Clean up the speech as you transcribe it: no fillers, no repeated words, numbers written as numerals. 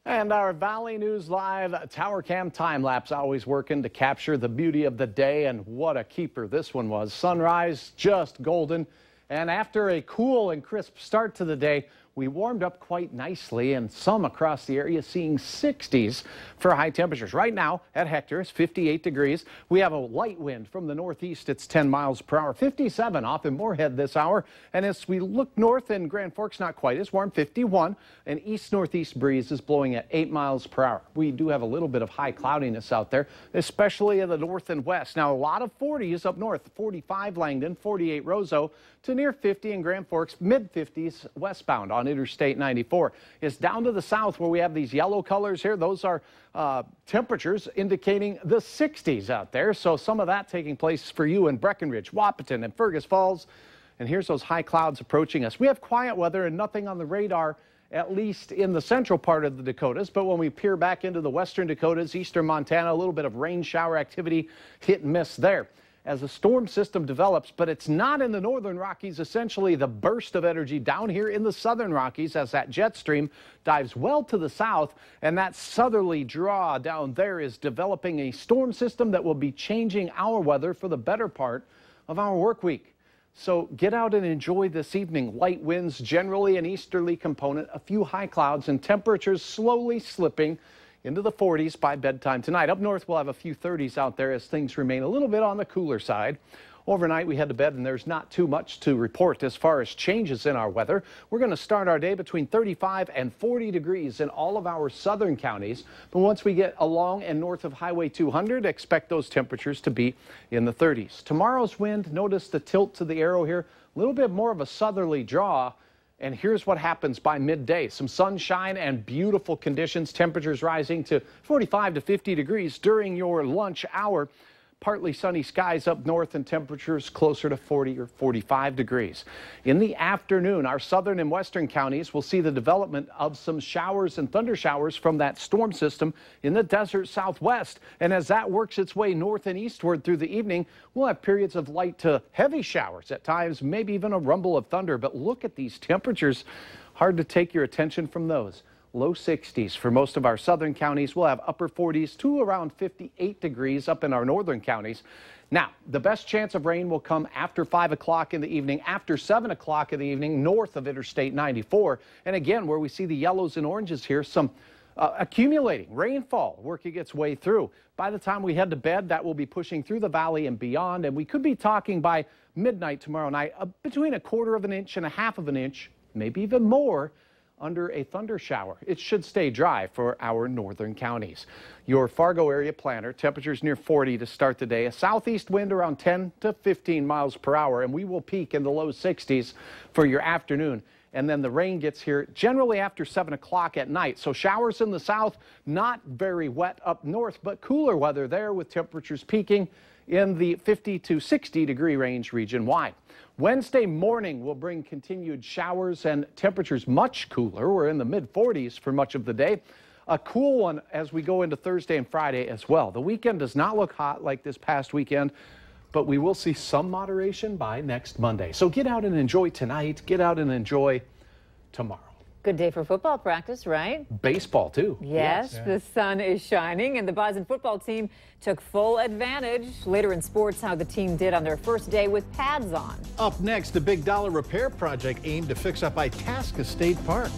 And our Valley News Live Tower Cam time lapse always working to capture the beauty of the day, and what a keeper this one was. Sunrise just golden, and after a cool and crisp start to the day, we warmed up quite nicely, and some across the area seeing 60s for high temperatures. Right now at Hector, it's 58 degrees. We have a light wind from the northeast. It's 10 miles per hour. 57 off in Moorhead this hour. And as we look north in Grand Forks, not quite as warm, 51. An east-northeast breeze is blowing at 8 miles per hour. We do have a little bit of high cloudiness out there, especially in the north and west. Now, a lot of 40s up north, 45 Langdon, 48 Roseau, to near 50 in Grand Forks, mid-50s westbound on Interstate 94. It's down to the south where we have these yellow colors here. Those are temperatures indicating the 60s out there. So some of that taking place for you in Breckenridge, Wahpeton, and Fergus Falls. And here's those high clouds approaching us. We have quiet weather and nothing on the radar, at least in the central part of the Dakotas. But when we peer back into the western Dakotas, eastern Montana, a little bit of rain shower activity, hit and miss there as a storm system develops, but it's not in the northern Rockies. Essentially, the burst of energy down here in the southern Rockies as that jet stream dives well to the south, and that southerly draw down there is developing a storm system that will be changing our weather for the better part of our work week. So get out and enjoy this evening. Light winds, generally an easterly component, a few high clouds, and temperatures slowly slipping into the 40s by bedtime tonight. Up north, we'll have a few 30s out there as things remain a little bit on the cooler side. Overnight, we head to bed, and there's not too much to report as far as changes in our weather. We're going to start our day between 35 and 40 degrees in all of our southern counties. But once we get along and north of Highway 200, expect those temperatures to be in the 30s. Tomorrow's wind, notice the tilt to the arrow here, a little bit more of a southerly draw. And here's what happens by midday. Some sunshine and beautiful conditions, temperatures rising to 45 to 50 degrees during your lunch hour. Partly sunny skies up north and temperatures closer to 40 or 45 degrees. In the afternoon, our southern and western counties will see the development of some showers and thunder showers from that storm system in the desert southwest. And as that works its way north and eastward through the evening, we'll have periods of light to heavy showers at times, maybe even a rumble of thunder. But look at these temperatures. Hard to take your attention from those. Low 60s for most of our southern counties. We'll have upper 40s to around 58 degrees up in our northern counties. Now, the best chance of rain will come after 5 o'clock in the evening, after 7 o'clock in the evening, north of Interstate 94. And again, where we see the yellows and oranges here, some accumulating rainfall working its way through. By the time we head to bed, that will be pushing through the valley and beyond. And we could be talking by midnight tomorrow night between 1/4 of an inch and 1/2 of an inch, maybe even more, under a thunder shower. It should stay dry for our northern counties. Your Fargo area planner, temperatures near 40 to start the day. A southeast wind around 10 to 15 miles per hour, and we will peak in the low 60s for your afternoon. And then the rain gets here generally after 7 o'clock at night. So showers in the south, not very wet up north, but cooler weather there with temperatures peaking in the 50 to 60 degree range region wide. Wednesday morning will bring continued showers and temperatures much cooler. We're in the mid-40s for much of the day. A cool one as we go into Thursday and Friday as well. The weekend does not look hot like this past weekend, but we will see some moderation by next Monday. So get out and enjoy tonight. Get out and enjoy tomorrow. Good day for football practice, right? Baseball, too. Yes, the sun is shining, and the Bison football team took full advantage. Later in sports, how the team did on their first day with pads on. Up next, a big dollar repair project aimed to fix up Itasca State Park.